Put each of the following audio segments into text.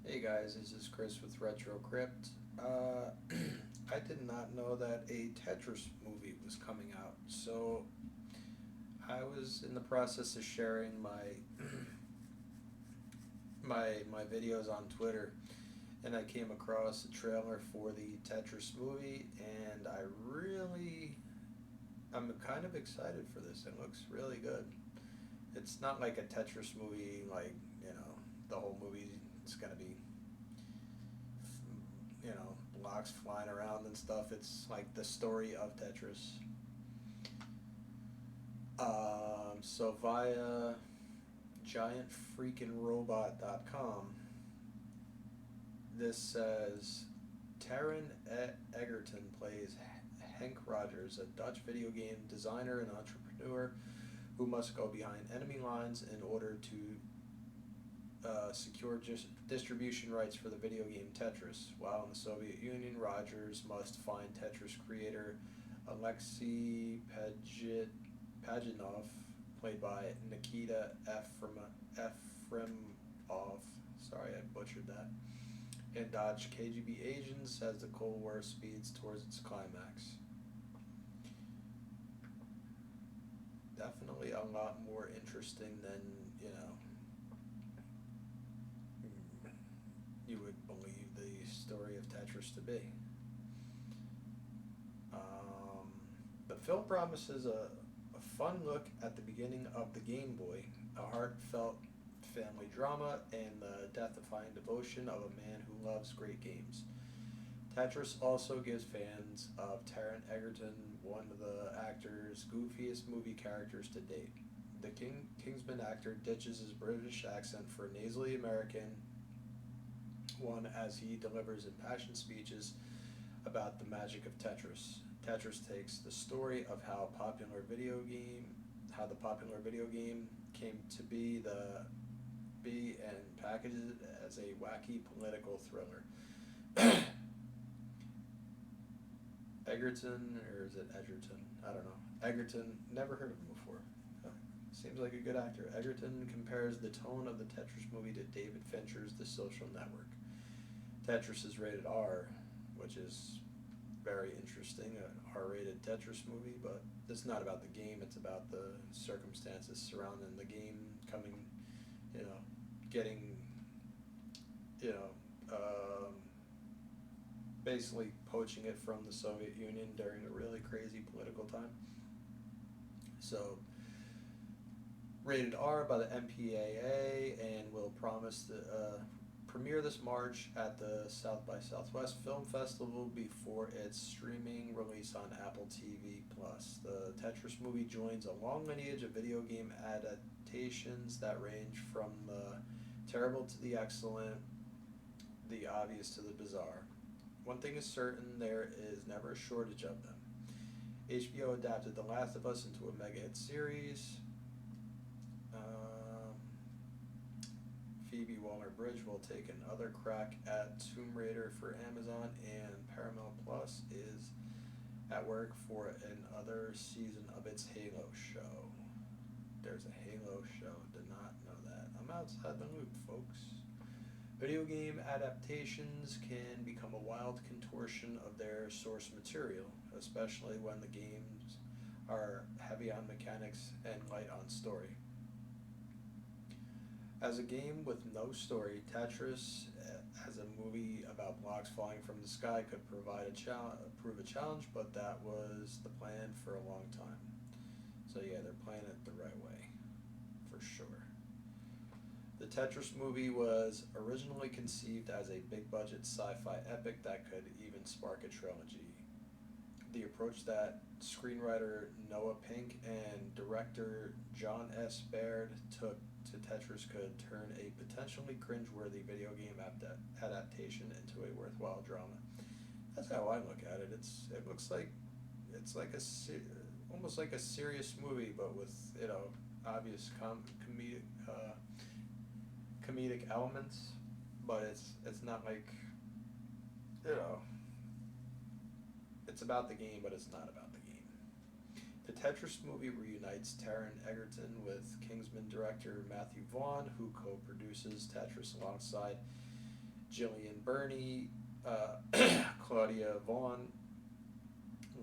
Hey guys, this is Chris with Retro Crypt. I did not know that a Tetris movie was coming out, so I was in the process of sharing my videos on Twitter, and I came across a trailer for the Tetris movie, and I'm kind of excited for this. It looks really good. It's not like a Tetris movie, like the whole movie is gonna be blocks flying around and stuff. It's like the story of Tetris. So via giantfreakinrobot.com, this says Egerton plays Henk Rogers, a Dutch video game designer and entrepreneur who must go behind enemy lines in order to secure distribution rights for the video game Tetris. While in the Soviet Union, Rogers must find Tetris creator Alexei Pajitnov, played by Nikita Efremov. Sorry, I butchered that. And dodge KGB agents as the Cold War speeds towards its climax. Definitely a lot more interesting than, you know, you would believe the story of Tetris to be. Um, the film promises a fun look at the beginning of the Game Boy, a heartfelt family drama, and the death-defying devotion of a man who loves great games. Tetris also gives fans of Taron Egerton one of the actor's goofiest movie characters to date. The Kingsman actor ditches his British accent for a nasally American one as he delivers impassioned speeches about the magic of Tetris. Tetris takes the story of how the popular video game came to be and packages it as a wacky political thriller. Egerton, or is it Edgerton? I don't know. Egerton, never heard of him before. Seems like a good actor. Egerton compares the tone of the Tetris movie to David Fincher's The Social Network. Tetris is rated R, which is very interesting, a R-rated Tetris movie, but it's not about the game, it's about the circumstances surrounding the game coming, you know, getting, you know, basically poaching it from the Soviet Union during a really crazy political time. So, rated R by the MPAA, and will promise to premiere this March at the South by Southwest Film Festival before its streaming release on Apple TV Plus. The Tetris movie joins a long lineage of video game adaptations that range from the terrible to the excellent, the obvious to the bizarre. One thing is certain, there is never a shortage of them. HBO adapted The Last of Us into a mega hit series. Phoebe Waller-Bridge will take another crack at Tomb Raider for Amazon, and Paramount Plus is at work for another season of its Halo show. There's a Halo show, did not know that. I'm outside the loop, folks. Video game adaptations can become a wild contortion of their source material, especially when the games are heavy on mechanics and light on story. As a game with no story, Tetris, as a movie about blocks falling from the sky, could prove a challenge, but that was the plan for a long time. So yeah, they're playing it the right way, for sure. The Tetris movie was originally conceived as a big-budget sci-fi epic that could even spark a trilogy. The approach that screenwriter Noah Pink and director John S. Baird took to Tetris could turn a potentially cringe-worthy video game adaptation into a worthwhile drama. That's how I look at it. It looks like it's like almost like a serious movie, but with obvious comedic elements. But it's not like you know it's about the game, but it's not about the game. The Tetris movie reunites Taron Egerton with Kingsman director Matthew Vaughn, who co-produces Tetris alongside Jillian Burney, Claudia Vaughn,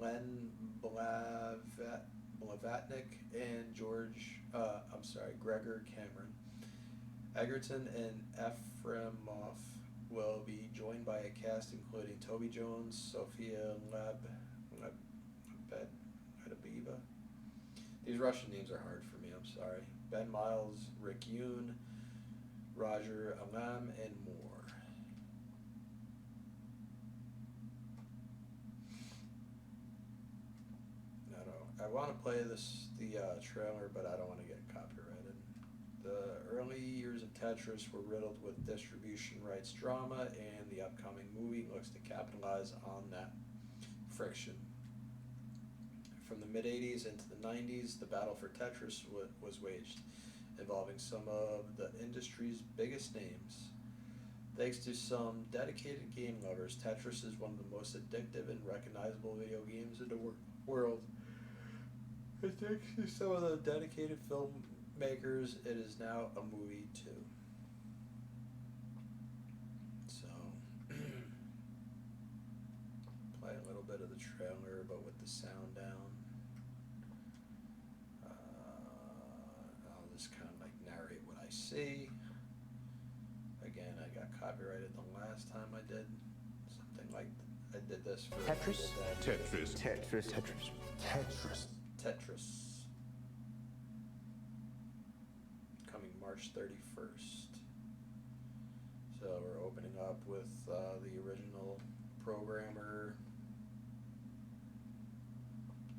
Len Blavatnik, and Gregor Cameron. Egerton and Efremov will be joined by a cast including Toby Jones, Sophia Lebedeviva. These Russian names are hard for me, I'm sorry. Ben Miles, Rick Yoon, Roger Alam, and more. I want to play the trailer, but I don't want to get copyrighted. The early years of Tetris were riddled with distribution rights drama, and the upcoming movie looks to capitalize on that friction. From the mid-'80s into the '90s, the battle for Tetris was waged, involving some of the industry's biggest names. Thanks to some dedicated game lovers, Tetris is one of the most addictive and recognizable video games in the world. Thanks to some of the dedicated filmmakers, it is now a movie too. So, play a little bit of the trailer, but with the sound down. I'll just kind of like narrate what I see. Again, I got copyrighted the last time I did something like I did this for Tetris. Tetris. Tetris. Tetris. Tetris. Tetris. Coming March 31st. So we're opening up with the original programmer.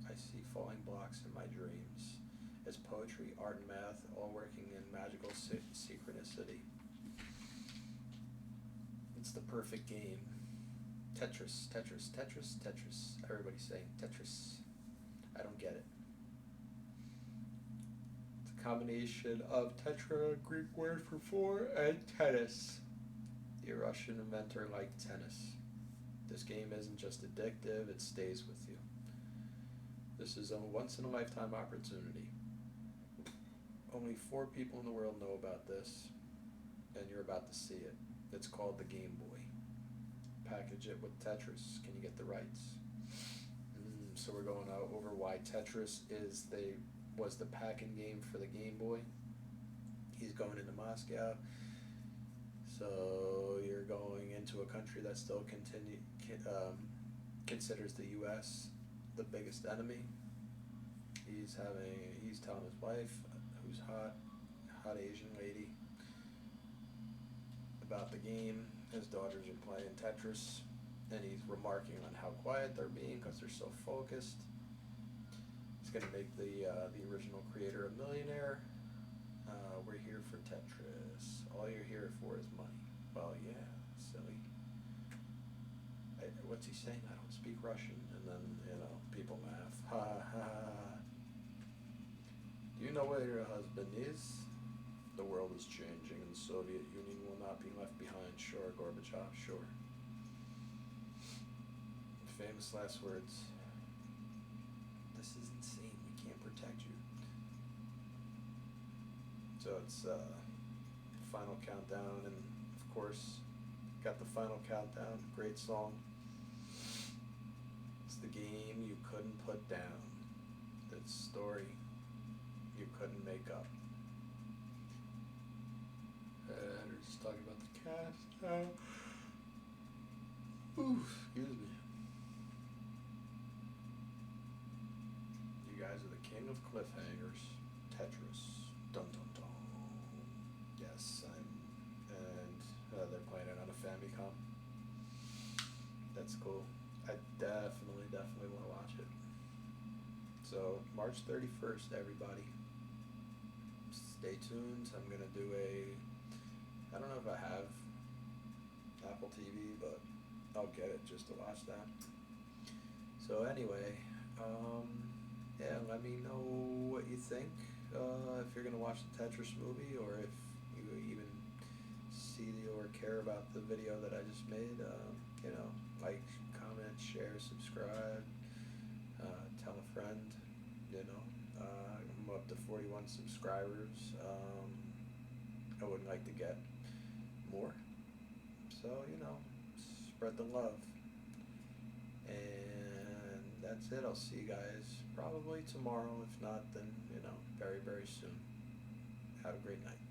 I see falling blocks in my dreams. It's poetry, art, and math, all working in magical synchronicity. It's the perfect game. Tetris, Tetris, Tetris, Tetris. Everybody's saying Tetris. I don't get it. It's a combination of tetra, Greek word for four, and tennis. The Russian inventor liked tennis. This game isn't just addictive, it stays with you. This is a once-in-a-lifetime opportunity. Only 4 people in the world know about this, and you're about to see it. It's called the Game Boy. Package it with Tetris. Can you get the rights? So we're going over why Tetris was the pack-in game for the Game Boy. He's going into Moscow. So you're going into a country that still considers the U.S. the biggest enemy. He's telling his wife, who's hot Asian lady, about the game. His daughters are playing Tetris, and he's remarking on how quiet they're being because they're so focused. He's going to make the original creator a millionaire. We're here for Tetris. All you're here for is money. Well, yeah, silly. What's he saying? I don't speak Russian. And then, people laugh. Ha ha ha. Do you know where your husband is? The world is changing, and the Soviet Union will not be left behind. Sure, Gorbachev, sure. Famous last words. This is insane. We can't protect you. So it's final countdown, and of course, got the final countdown. Great song. It's the game you couldn't put down. The story you couldn't make up. And we're just talking about the cast now. Ooh, excuse me. You guys are the king of cliffhangers. Tetris. Dun dun dun. Yes, and they're playing it on a Famicom. That's cool. I definitely want to watch it. So, March 31st, everybody. Stay tuned. I'm going to do I don't know if I have Apple TV, but I'll get it just to watch that. So anyway, yeah, let me know what you think, if you're going to watch the Tetris movie, or if you even see or care about the video that I just made. Like, comment, share, subscribe, tell a friend. I'm up to 41 subscribers. I would like to get more. So spread the love. And that's it. I'll see you guys probably tomorrow. If not, then, very, very soon. Have a great night.